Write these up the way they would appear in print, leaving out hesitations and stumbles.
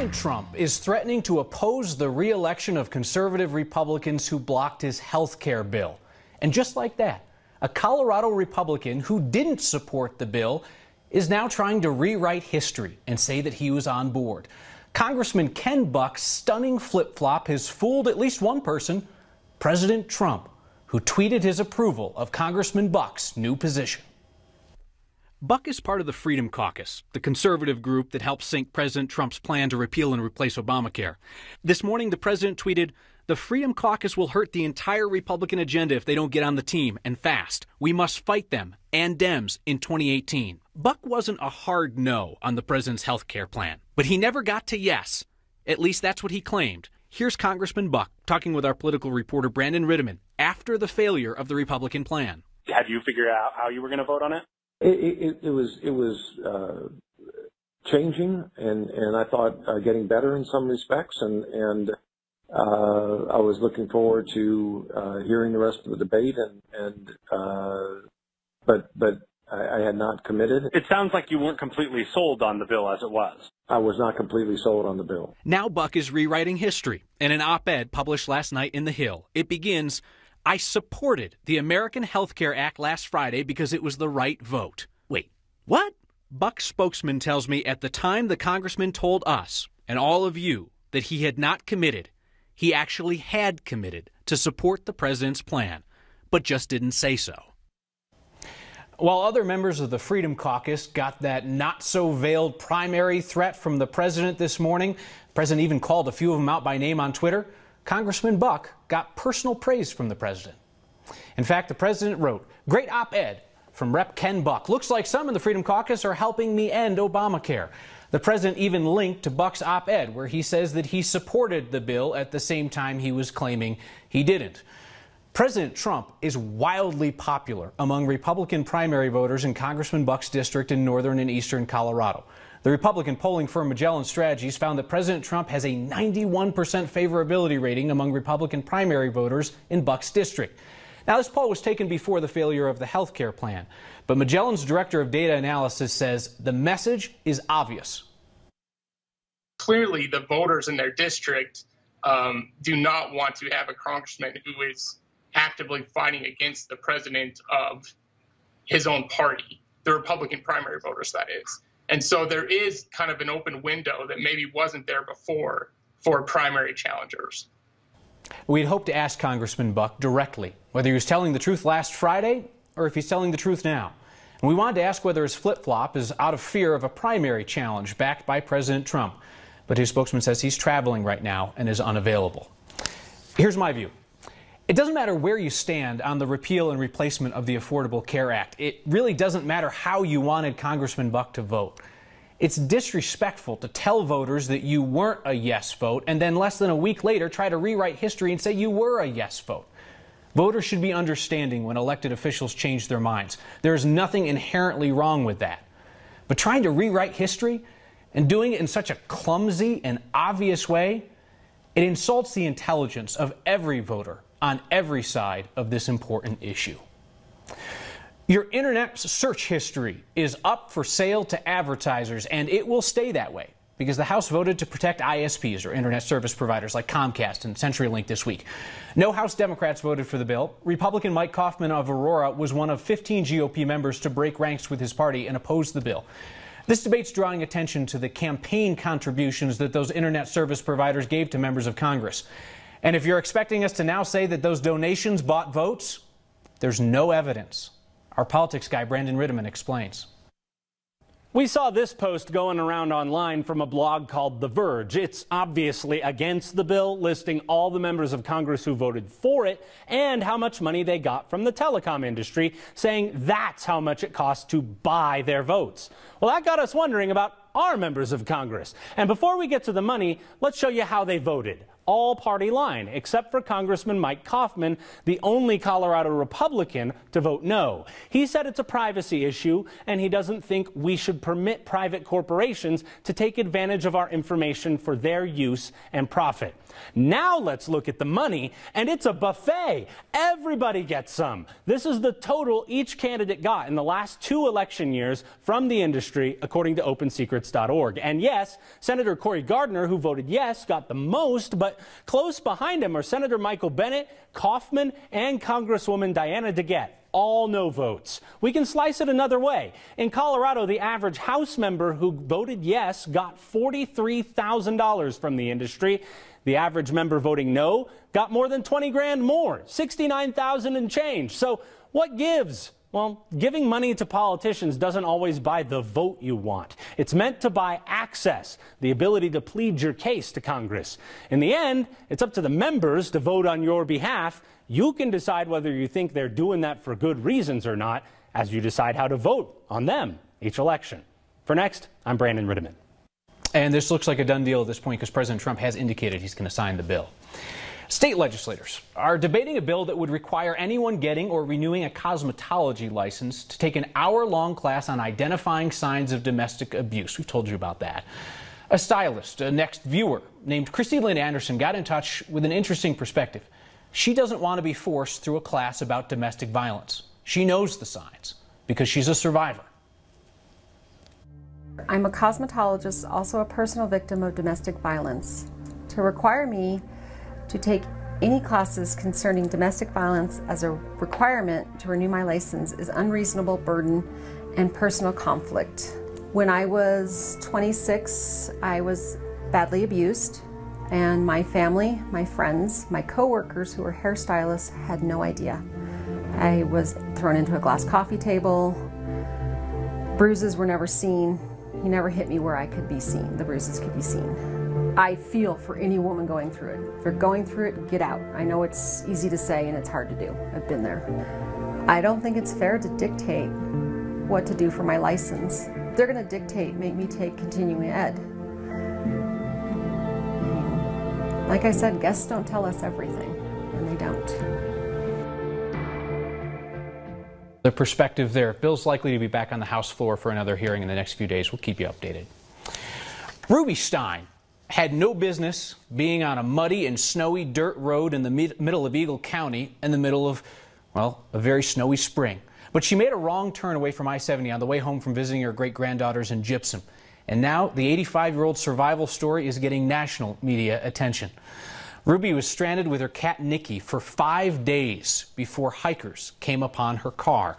President Trump is threatening to oppose the re-election of conservative Republicans who blocked his health care bill. And just like that, a Colorado Republican who didn't support the bill is now trying to rewrite history and say that he was on board. Congressman Ken Buck's stunning flip-flop has fooled at least one person, President Trump, who tweeted his approval of Congressman Buck's new position. Buck is part of the Freedom Caucus, the conservative group that helped sink President Trump's plan to repeal and replace Obamacare. This morning, the president tweeted, "The Freedom Caucus will hurt the entire Republican agenda if they don't get on the team, and fast. We must fight them and Dems in 2018. Buck wasn't a hard no on the president's health care plan, but he never got to yes. At least that's what he claimed. Here's Congressman Buck talking with our political reporter Brandon Rittiman after the failure of the Republican plan. Had you figured out how you were going to vote on it? It was changing, and I thought getting better in some respects, and I was looking forward to hearing the rest of the debate, but I had not committed. It sounds like you weren't completely sold on the bill as it was. I was not completely sold on the bill. Now Buck is rewriting history. In an op-ed published last night in The Hill, it begins, "I supported the American Health Care Act last Friday because it was the right vote." Wait, what? Buck's spokesman tells me at the time the congressman told us and all of you that he had not committed, he actually had committed to support the president's plan, but just didn't say so. While other members of the Freedom Caucus got that not-so-veiled primary threat from the president this morning, the president even called a few of them out by name on Twitter, Congressman Buck got personal praise from the president. In fact, the president wrote, "Great op-ed from Rep. Ken Buck. Looks like some in the Freedom Caucus are helping me end Obamacare." The president even linked to Buck's op-ed where he says that he supported the bill at the same time he was claiming he didn't. President Trump is wildly popular among Republican primary voters in Congressman Buck's district in northern and eastern Colorado. The Republican polling firm Magellan Strategies found that President Trump has a 91% favorability rating among Republican primary voters in Buck's district. Now, this poll was taken before the failure of the health care plan, but Magellan's director of data analysis says the message is obvious. Clearly, the voters in their district do not want to have a congressman who is actively fighting against the president of his own party, the Republican primary voters, that is. And so there is kind of an open window that maybe wasn't there before for primary challengers. We'd hoped to ask Congressman Buck directly whether he was telling the truth last Friday or if he's telling the truth now. And we wanted to ask whether his flip-flop is out of fear of a primary challenge backed by President Trump. But his spokesman says he's traveling right now and is unavailable. Here's my view. It doesn't matter where you stand on the repeal and replacement of the Affordable Care Act. It really doesn't matter how you wanted Congressman Buck to vote. It's disrespectful to tell voters that you weren't a yes vote and then less than a week later try to rewrite history and say you were a yes vote. Voters should be understanding when elected officials change their minds. There is nothing inherently wrong with that. But trying to rewrite history and doing it in such a clumsy and obvious way, it insults the intelligence of every voter on every side of this important issue. Your internet search history is up for sale to advertisers, and it will stay that way because the House voted to protect ISPs, or internet service providers like Comcast and CenturyLink this week. No House Democrats voted for the bill. Republican Mike Coffman of Aurora was one of 15 GOP members to break ranks with his party and oppose the bill. This debate's drawing attention to the campaign contributions that those internet service providers gave to members of Congress. And if you're expecting us to now say that those donations bought votes, there's no evidence. Our politics guy, Brandon Rittiman, explains. We saw this post going around online from a blog called The Verge. It's obviously against the bill, listing all the members of Congress who voted for it and how much money they got from the telecom industry, saying that's how much it costs to buy their votes. Well, that got us wondering about our members of Congress. And before we get to the money, let's show you how they voted. all-party line, except for Congressman Mike Kaufman, the only Colorado Republican to vote no. He said it's a privacy issue, and he doesn't think we should permit private corporations to take advantage of our information for their use and profit. Now let's look at the money, and it's a buffet. Everybody gets some. This is the total each candidate got in the last 2 election years from the industry, according to OpenSecrets.org. And yes, Senator Cory Gardner, who voted yes, got the most, but close behind him are Senator Michael Bennet, Kaufman, and Congresswoman Diana DeGette. All no votes. We can slice it another way. In Colorado, the average House member who voted yes got $43,000 from the industry. The average member voting no got more than 20 grand more, 69,000 and change. So what gives? Well, giving money to politicians doesn't always buy the vote you want. It's meant to buy access, the ability to plead your case to Congress. In the end, it's up to the members to vote on your behalf. You can decide whether you think they're doing that for good reasons or not as you decide how to vote on them each election. For Next, I'm Brandon Rittiman. And this looks like a done deal at this point because President Trump has indicated he's going to sign the bill. State legislators are debating a bill that would require anyone getting or renewing a cosmetology license to take an hour-long class on identifying signs of domestic abuse. We've told you about that. A stylist, a Next viewer named Christy Lynn Anderson, got in touch with an interesting perspective. She doesn't want to be forced through a class about domestic violence. She knows the signs because she's a survivor. I'm a cosmetologist, also a personal victim of domestic violence. To require me to take any classes concerning domestic violence as a requirement to renew my license is unreasonable burden and personal conflict. When I was 26, I was badly abused, and my family, my friends, my coworkers who were hairstylists had no idea. I was thrown into a glass coffee table. Bruises were never seen. He never hit me where I could be seen. The bruises could be seen. I feel for any woman going through it. If you're going through it, get out. I know it's easy to say and it's hard to do. I've been there. I don't think it's fair to dictate what to do for my license. They're going to dictate, make me take continuing ed. Like I said, guests don't tell us everything, and they don't. The perspective there. Bill's likely to be back on the House floor for another hearing in the next few days. We'll keep you updated. Ruby Stein had no business being on a muddy and snowy dirt road in the middle of Eagle County in the middle of, well, a very snowy spring. But she made a wrong turn away from I-70 on the way home from visiting her great-granddaughters in Gypsum. And now the 85-year-old survival story is getting national media attention. Ruby was stranded with her cat Nikki for 5 days before hikers came upon her car.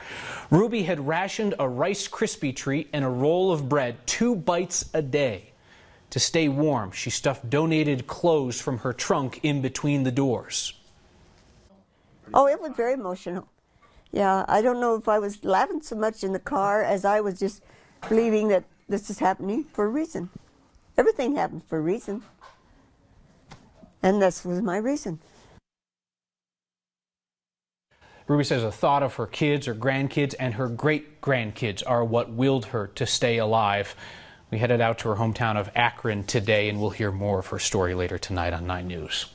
Ruby had rationed a Rice Krispie treat and a roll of bread 2 bites a day. To stay warm, she stuffed donated clothes from her trunk in between the doors. Oh, it was very emotional. Yeah, I don't know if I was laughing so much in the car as I was just believing that this is happening for a reason. Everything happens for a reason. And this was my reason. Ruby says the thought of her kids, her grandkids, and her great-grandkids are what willed her to stay alive. We headed out to her hometown of Akron today, and we'll hear more of her story later tonight on 9 News.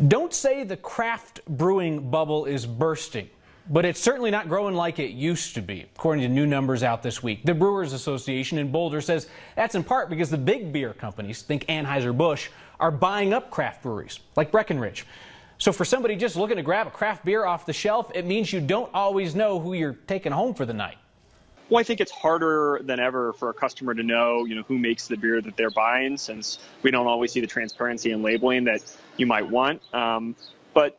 Don't say the craft brewing bubble is bursting, but it's certainly not growing like it used to be, according to new numbers out this week. The Brewers Association in Boulder says that's in part because the big beer companies, think Anheuser-Busch, are buying up craft breweries like Breckenridge. So for somebody just looking to grab a craft beer off the shelf, it means you don't always know who you're taking home for the night. Well, I think it's harder than ever for a customer to know, who makes the beer that they're buying, since we don't always see the transparency and labeling that you might want. But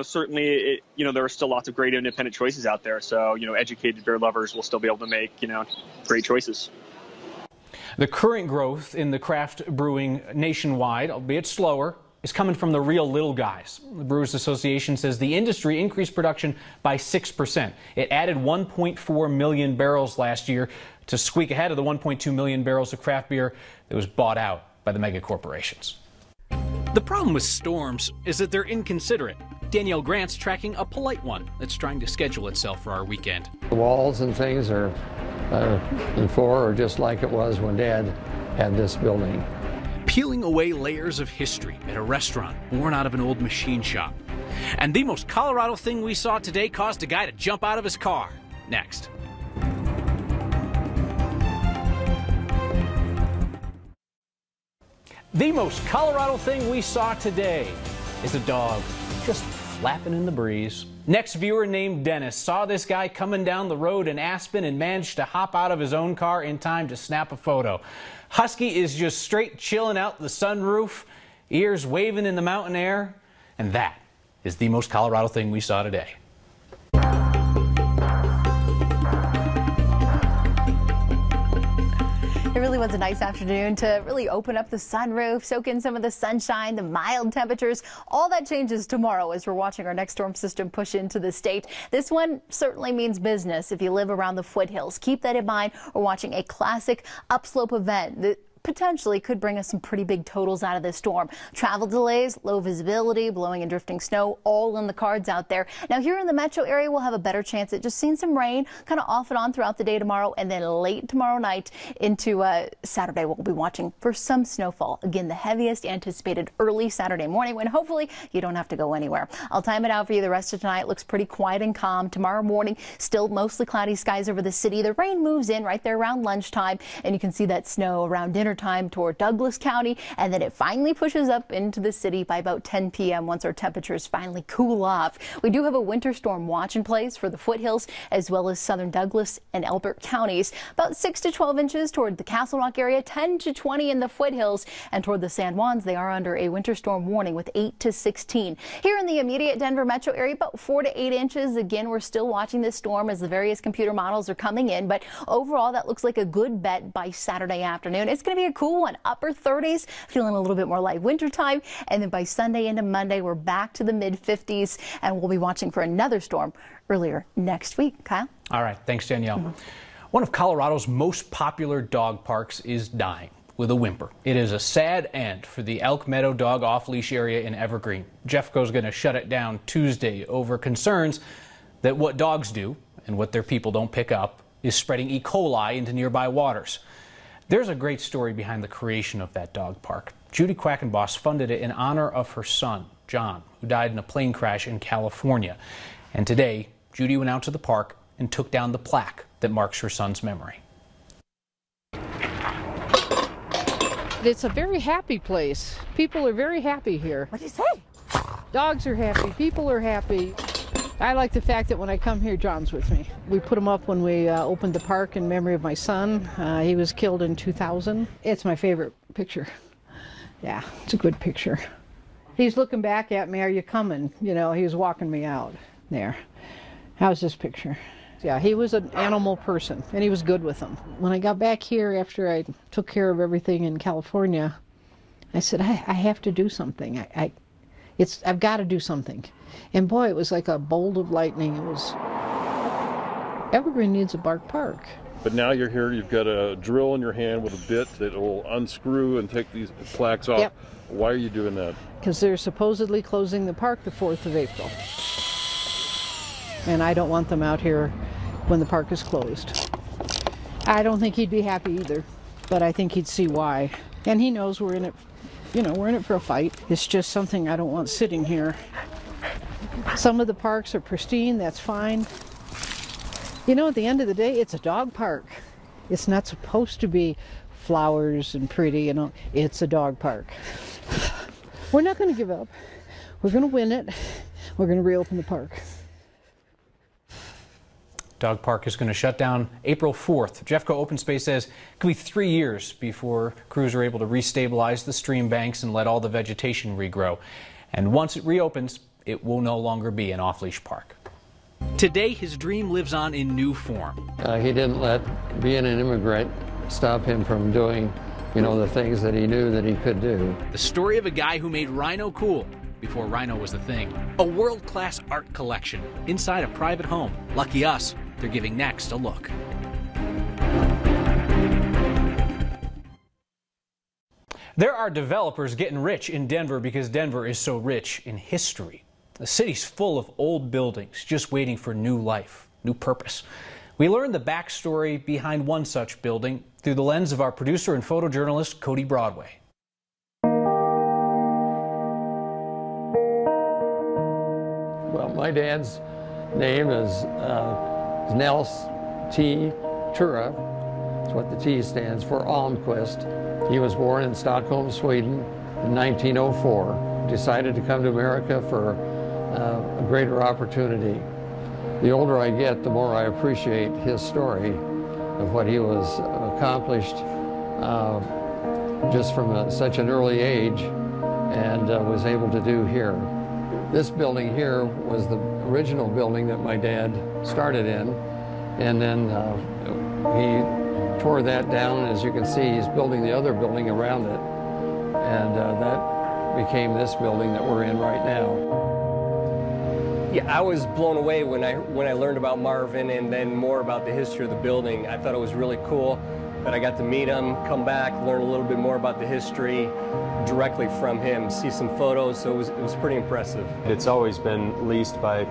certainly, there are still lots of great independent choices out there. So, educated beer lovers will still be able to make, great choices. The current growth in the craft brewing nationwide, albeit slower, is coming from the real little guys. The Brewers Association says the industry increased production by 6%. It added 1.4 million barrels last year to squeak ahead of the 1.2 million barrels of craft beer that was bought out by the mega corporations. The problem with storms is that they're inconsiderate. Danielle Grant's tracking a polite one that's trying to schedule itself for our weekend. The walls and things are just like it was when Dad had this building. peeling away layers of history at a restaurant born out of an old machine shop. And the most Colorado thing we saw today caused a guy to jump out of his car. Next. The most Colorado thing we saw today is a dog just flapping in the breeze. Next viewer named Dennis saw this guy coming down the road in Aspen and managed to hop out of his own car in time to snap a photo. Husky is just straight chilling out the sunroof, ears waving in the mountain air, and that is the most Colorado thing we saw today. It really was a nice afternoon to really open up the sunroof, soak in some of the sunshine, the mild temperatures. All that changes tomorrow as we're watching our next storm system push into the state. This one certainly means business if you live around the foothills. Keep that in mind. We're watching a classic upslope event that potentially could bring us some pretty big totals out of this storm. Travel delays, low visibility, blowing and drifting snow, all in the cards out there. Now here in the metro area, we'll have a better chance at just seeing some rain kind of off and on throughout the day tomorrow, and then late tomorrow night into Saturday, we'll be watching for some snowfall. Again, the heaviest anticipated early Saturday morning when hopefully you don't have to go anywhere. I'll time it out for you the rest of tonight. Looks pretty quiet and calm. Tomorrow morning, still mostly cloudy skies over the city. The rain moves in right there around lunchtime, and you can see that snow around dinner time toward Douglas County, and then it finally pushes up into the city by about 10 p.m. once our temperatures finally cool off. We do have a winter storm watch in place for the foothills as well as southern Douglas and Elbert counties. About 6 to 12 inches toward the Castle Rock area, 10 to 20 in the foothills, and toward the San Juans they are under a winter storm warning with 8 to 16. Here in the immediate Denver metro area, about 4 to 8 inches. Again, we're still watching this storm as the various computer models are coming in, but overall that looks like a good bet by Saturday afternoon. It's going to be a cool one, upper 30s, feeling a little bit more like winter time, and then by Sunday into Monday we're back to the mid 50s, and we'll be watching for another storm earlier next week. Kyle? All right, thanks Danielle. One of Colorado's most popular dog parks is dying with a whimper. It is a sad end for the Elk Meadow dog off-leash area in Evergreen. Jeffco's going to shut it down Tuesday over concerns that what dogs do and what their people don't pick up is spreading E. coli into nearby waters. There's a great story behind the creation of that dog park. Judy Quackenboss funded it in honor of her son, John, who died in a plane crash in California. And today, Judy went out to the park and took down the plaque that marks her son's memory. It's a very happy place. People are very happy here. What do you say? Dogs are happy. People are happy. I like the fact that when I come here, John's with me. We put him up when we opened the park in memory of my son. He was killed in 2000. It's my favorite picture. Yeah, it's a good picture. He's looking back at me, are you coming? You know, he was walking me out there. How's this picture? Yeah, he was an animal person, and he was good with them. When I got back here after I took care of everything in California, I said, I have to do something. I've got to do something. And boy, it was like a bolt of lightning. It was, Evergreen needs a bark park. But now you're here, you've got a drill in your hand with a bit that will unscrew and take these plaques off. Yep. Why are you doing that? Because they're supposedly closing the park the 4th of April. And I don't want them out here when the park is closed. I don't think he'd be happy either, but I think he'd see why. And he knows we're in it, you know, we're in it for a fight. It's just something I don't want sitting here. Some of the parks are pristine, that's fine. You know, at the end of the day, it's a dog park. It's not supposed to be flowers and pretty, you know. It's a dog park. We're not going to give up. We're going to win it. We're going to reopen the park. Dog park is going to shut down April 4th. Jeffco Open Space says it could be 3 years before crews are able to restabilize the stream banks and let all the vegetation regrow. And once it reopens, it will no longer be an off-leash park. Today, his dream lives on in new form. He didn't let being an immigrant stop him from doing, you know, the things that he knew that he could do. The story of a guy who made Rhino cool before Rhino was the thing. A world-class art collection inside a private home. Lucky us, they're giving Next a look. There are developers getting rich in Denver because Denver is so rich in history. The city's full of old buildings just waiting for new life, new purpose. We learned the backstory behind one such building through the lens of our producer and photojournalist, Cody Broadway. My dad's name is Nels T. Tura. That's what the T stands for, Almquist. He was born in Stockholm, Sweden in 1904. Decided to come to America for a greater opportunity. The older I get, the more I appreciate his story of what he was accomplished just from such an early age and was able to do here. This building here was the original building that my dad started in, and then he tore that down. As you can see, he's building the other building around it, and that became this building that we're in right now. Yeah, I was blown away when I learned about Marvin and then more about the history of the building. I thought it was really cool that I got to meet him, come back, learn a little bit more about the history directly from him, see some photos, so it was pretty impressive. It's always been leased by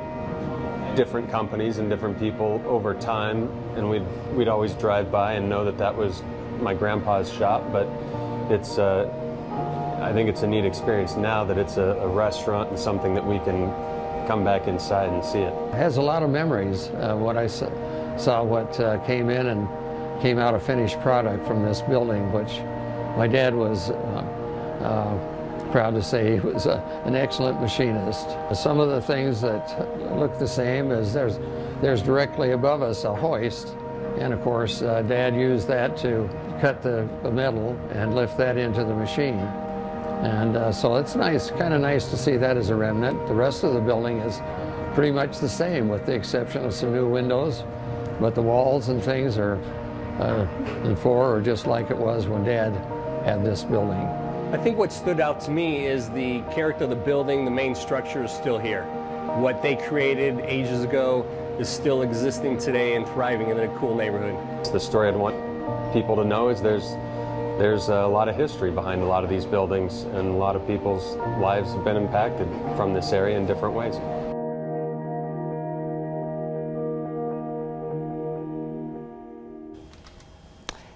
different companies and different people over time, and we'd always drive by and know that was my grandpa's shop, but it's I think it's a neat experience now that it's a restaurant and something that we can come back inside and see it. It has a lot of memories. What I saw what came in and came out a finished product from this building, which my dad was proud to say he was an excellent machinist. Some of the things that look the same is there's directly above us a hoist, and of course Dad used that to cut the metal and lift that into the machine. And so it's nice, kind of nice to see that as a remnant. The rest of the building is pretty much the same with the exception of some new windows, but the walls and things are just like it was when Dad had this building. I think what stood out to me is the character of the building. The main structure is still here. What they created ages ago is still existing today and thriving in a cool neighborhood. The story I'd want people to know is there's a lot of history behind a lot of these buildings, and a lot of people's lives have been impacted from this area in different ways.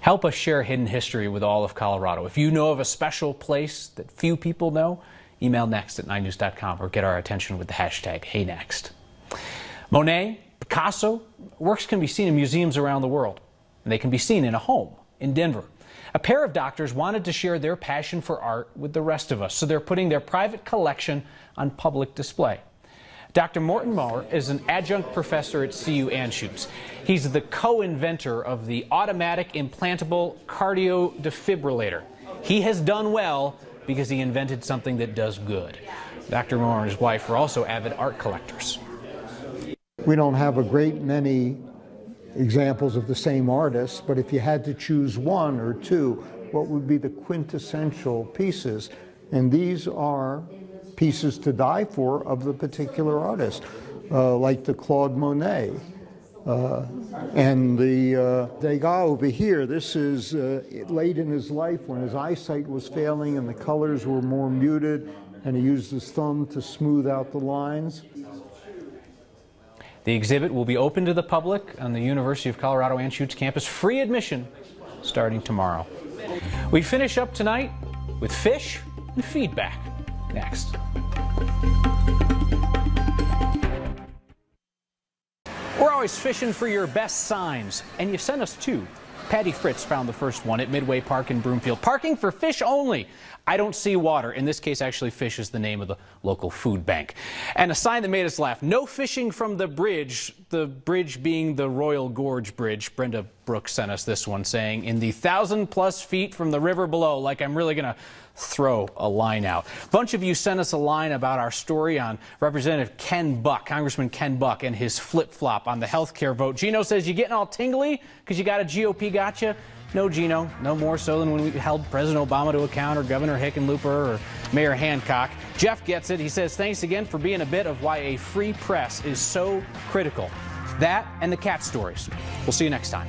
Help us share hidden history with all of Colorado. If you know of a special place that few people know, email next@9news.com or get our attention with the hashtag HeyNext. Monet, Picasso, works can be seen in museums around the world, and they can be seen in a home in Denver. A pair of doctors wanted to share their passion for art with the rest of us, so they're putting their private collection on public display. Dr. Morton Moore is an adjunct professor at CU Anschutz. He's the co-inventor of the automatic implantable cardio defibrillator. He has done well because he invented something that does good. Dr. Moore and his wife are also avid art collectors. We don't have a great many examples of the same artist, but if you had to choose one or two, what would be the quintessential pieces? And these are pieces to die for of the particular artist, like the Claude Monet. And the Degas over here, this is late in his life when his eyesight was failing and the colors were more muted, and he used his thumb to smooth out the lines. The exhibit will be open to the public on the University of Colorado Anschutz campus, free admission starting tomorrow. We finish up tonight with fish and feedback. Next. We're always fishing for your best signs, and you sent us two. Patty Fritz found the first one at Midway Park in Broomfield. Parking for fish only. I don't see water. In this case, actually, fish is the name of the local food bank. And a sign that made us laugh. No fishing from the bridge being the Royal Gorge Bridge. Brenda Brooks sent us this one saying, in the 1,000+ feet from the river below, like I'm really going to throw a line out. A bunch of you sent us a line about our story on Representative Ken Buck, Congressman Ken Buck, and his flip-flop on the health care vote. Gino says, you getting all tingly because you got a GOP gotcha? No, Gino, no more so than when we held President Obama to account, or Governor Hickenlooper, or Mayor Hancock. Jeff gets it. He says, thanks again for being a bit of why a free press is so critical. That and the cat stories. We'll see you next time.